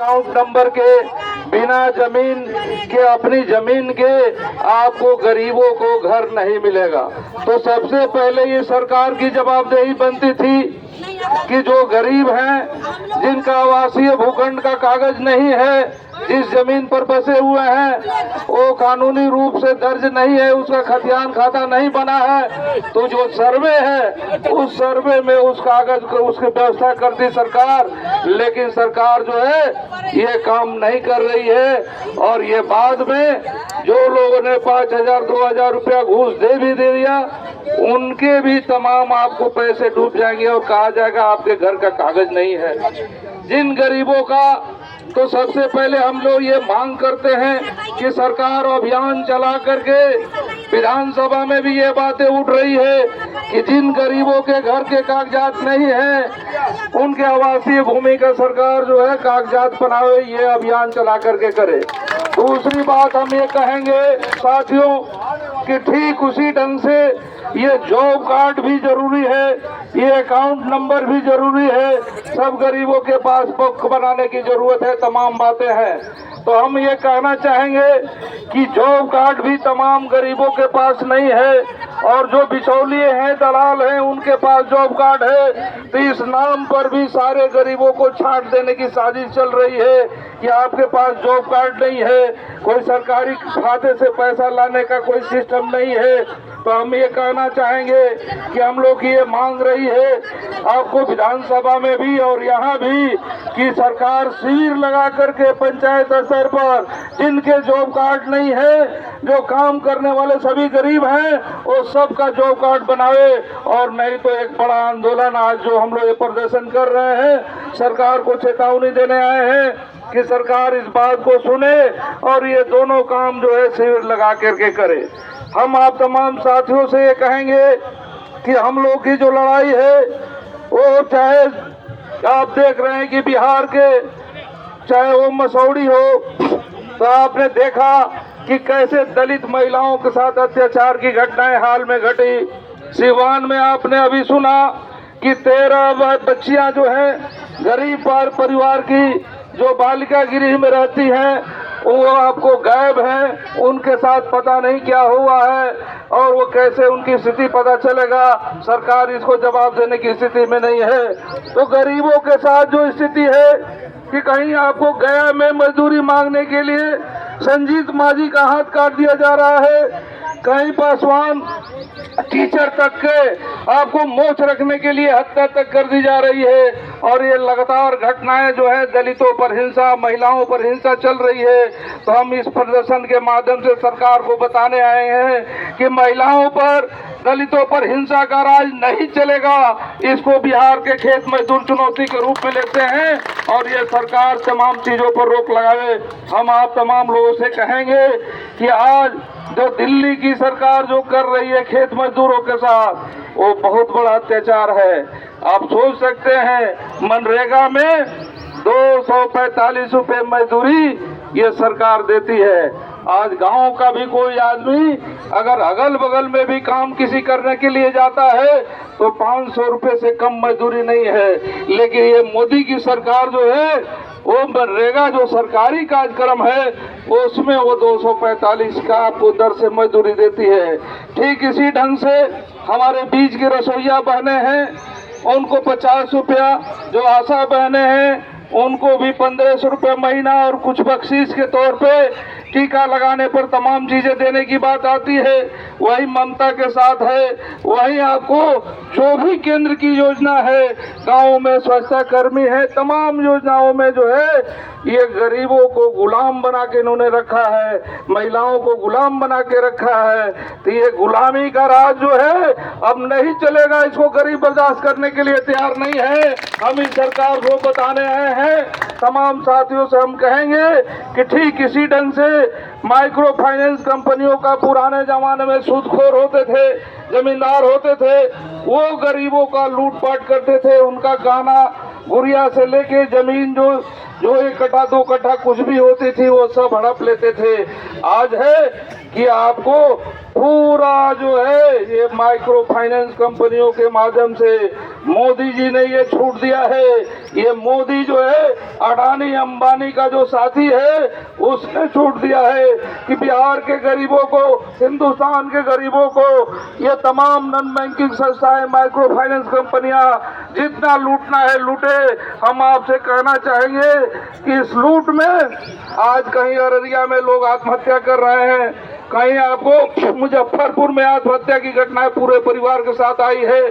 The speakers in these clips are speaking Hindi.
अकाउंट नंबर के बिना जमीन के अपनी जमीन के आपको गरीबों को घर नहीं मिलेगा। तो सबसे पहले ये सरकार की जवाबदेही बनती थी कि जो गरीब हैं, जिनका आवासीय भूखंड का कागज नहीं है, जिस जमीन पर बसे हुए हैं वो कानूनी रूप से दर्ज नहीं है, उसका खतियान खाता नहीं बना है, तो जो सर्वे है उस सर्वे में उस कागज को उसकी व्यवस्था करती सरकार। लेकिन सरकार जो है ये काम नहीं कर रही है और ये बाद में जो लोगों ने 5,000 2,000 रुपया घूस दे दिया, उनके भी तमाम आपको पैसे डूब जाएंगे और कहा जाएगा आपके घर का कागज नहीं है। जिन गरीबों का, तो सबसे पहले हम लोग ये मांग करते हैं कि सरकार अभियान चला करके विधानसभा में भी ये बातें उठ रही है कि जिन गरीबों के घर के कागजात नहीं है उनके आवासीय भूमि का सरकार जो है कागजात बनावे, ये अभियान चला करके करे। दूसरी बात हम ये कहेंगे साथियों कि ठीक उसी ढंग से ये जॉब कार्ड भी जरूरी है, ये अकाउंट नंबर भी जरूरी है, सब गरीबों के पास बुक बनाने की जरूरत है, तमाम बातें हैं। तो हम ये कहना चाहेंगे कि जॉब कार्ड भी तमाम गरीबों के पास नहीं है और जो बिचौलिए हैं, दलाल हैं, उनके पास जॉब कार्ड है, तो इस नाम पर भी सारे गरीबों को छांट देने की साजिश चल रही है कि आपके पास जॉब कार्ड नहीं है, कोई सरकारी खाते से पैसा लाने का कोई सिस्टम नहीं है। तो हम ये कहना चाहेंगे कि हम लोग की ये मांग रही है आपको विधानसभा में भी और यहाँ भी कि सरकार शिविर लगा करके पंचायत स्तर पर जिनके जॉब कार्ड नहीं है, जो काम करने वाले सभी गरीब हैं, वो सबका जॉब कार्ड बनावे। और नहीं तो एक बड़ा आंदोलन आज जो हम लोग ये प्रदर्शन कर रहे हैं, सरकार को चेतावनी देने आए हैं कि सरकार इस बात को सुने और ये दोनों काम जो है शिविर लगा करके करे। हम आप तमाम साथियों से ये कहेंगे कि हम लोग की जो लड़ाई है वो चाहे आप देख रहे हैं कि बिहार के चाहे वो मसौड़ी हो, तो आपने देखा कि कैसे दलित महिलाओं के साथ अत्याचार की घटनाएं हाल में घटी। सिवान में आपने अभी सुना कि 13 बच्चियां जो हैं गरीब परिवार की, जो बालिका गृह में रहती हैं, वो आपको गायब हैं, उनके साथ पता नहीं क्या हुआ है और वो कैसे उनकी स्थिति पता चलेगा, सरकार इसको जवाब देने की स्थिति में नहीं है। तो गरीबों के साथ जो स्थिति है कि कहीं आपको गया में मजदूरी मांगने के लिए संजीत माझी का हाथ काट दिया जा रहा है, कहीं पासवान टीचर तक के आपको मोच रखने के लिए हत्या तक कर दी जा रही है। और ये लगातार घटनाएं जो है दलितों पर हिंसा, महिलाओं पर हिंसा चल रही है। तो हम इस प्रदर्शन के माध्यम से सरकार को बताने आए हैं कि महिलाओं पर, दलितों पर हिंसा का राज नहीं चलेगा। इसको बिहार के खेत मजदूर चुनौती के रूप में लेते हैं और ये सरकार तमाम चीजों पर रोक लगावे। हम आप तमाम लोगों से कहेंगे कि आज जो दिल्ली की सरकार जो कर रही है खेत मजदूरों के साथ, वो बहुत बड़ा अत्याचार है। आप सोच सकते हैं मनरेगा में 245 रुपए मजदूरी ये सरकार देती है। आज गांव का भी कोई आदमी अगर अगल बगल में भी काम किसी करने के लिए जाता है तो 500 रुपए से कम मजदूरी नहीं है। लेकिन ये मोदी की सरकार जो है वो मनरेगा जो सरकारी कार्यक्रम है उसमें वो 245 का आपको दर से मजदूरी देती है। ठीक इसी ढंग से हमारे बीच के रसोईया बहने हैं, उनको 50 रुपया, जो आशा बहने हैं उनको भी 1500 रुपये महीना और कुछ बख्शीश के तौर पे टीका लगाने पर तमाम चीजें देने की बात आती है। वही ममता के साथ है, वही आपको जो भी केंद्र की योजना है, गाँव में स्वच्छता कर्मी है, तमाम योजनाओं में जो है ये गरीबों को गुलाम बना के इन्होंने रखा है, महिलाओं को गुलाम बना के रखा है। तो ये गुलामी का राज जो है अब नहीं चलेगा, इसको गरीब बर्दाश्त करने के लिए तैयार नहीं है। हम इस सरकार को बताने आए हैं, तमाम साथियों से हम कहेंगे कि ठीक इसी ढंग से माइक्रो फाइनेंस कंपनियों का पुराने जमाने में सूदखोर होते थे, जमींदार होते थे, वो गरीबों का लूटपाट करते थे, उनका गाना गुड़िया से लेके जमीन जो जो 1 कट्ठा 2 कट्ठा कुछ भी होती थी वो सब हड़प लेते थे। आज है कि आपको पूरा जो है ये माइक्रो फाइनेंस कंपनियों के माध्यम से मोदी जी ने ये छूट दिया है। ये मोदी जो है अडानी अंबानी का जो साथी है उसने छूट दिया है कि बिहार के गरीबों को, हिंदुस्तान के गरीबों को ये तमाम नॉन बैंकिंग संस्थाएं, माइक्रो फाइनेंस कंपनियां जितना लूटना है लूटे। हम आपसे कहना चाहेंगे कि इस लूट में आज कहीं अररिया में लोग आत्महत्या कर रहे हैं, कहीं आपको मुजफ्फरपुर में आत्महत्या की घटनाएं पूरे परिवार के साथ आई है,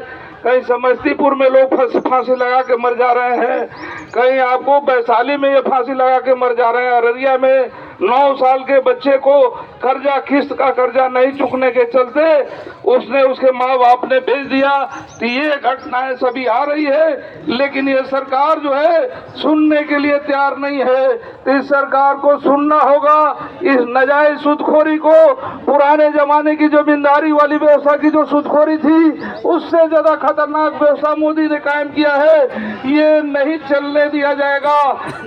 कहीं समस्तीपुर में लोग फांसी लगा के मर जा रहे हैं, कहीं आपको वैशाली में ये फांसी लगा के मर जा रहे हैं। अररिया में 9 साल के बच्चे को कर्जा, किस्त का कर्जा नहीं चुकने के चलते उसने, उसके माँ बाप ने भेज दिया। तो ये घटनाएं सभी आ रही है, लेकिन ये सरकार जो है सुनने के लिए तैयार नहीं है। तो इस सरकार को सुनना होगा। इस नाजायज सूदखोरी को, पुराने जमाने की जमींदारी वाली व्यवस्था की जो सूदखोरी थी उससे ज्यादा खतरनाक व्यवस्था मोदी ने कायम किया है, ये नहीं चलने दिया जाएगा।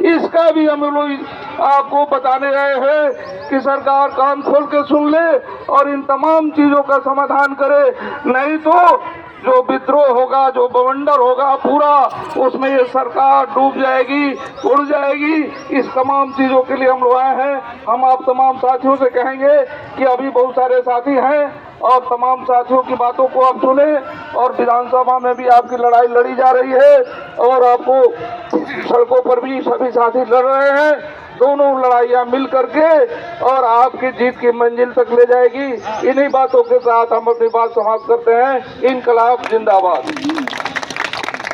इसका भी हम लोग आपको बताने गए हैं कि सरकार कान खोल के सुन ले और इन तमाम चीजों का समाधान करे, नहीं तो जो विद्रोह होगा, जो बवंडर होगा पूरा, उसमें ये सरकार डूब जाएगी, उड़ जाएगी। इस तमाम चीजों के लिए हम लोग आए हैं। हम आप तमाम साथियों से कहेंगे कि अभी बहुत सारे साथी हैं और तमाम साथियों की बातों को आप सुने, और विधानसभा में भी आपकी लड़ाई लड़ी जा रही है और आपको सड़कों पर भी सभी साथी लड़ रहे हैं। दोनों लड़ाइयां मिल करके और आपकी जीत की मंजिल तक ले जाएगी। इन्हीं बातों के साथ हम अपनी बात समाप्त करते हैं। इनकलाब जिंदाबाद।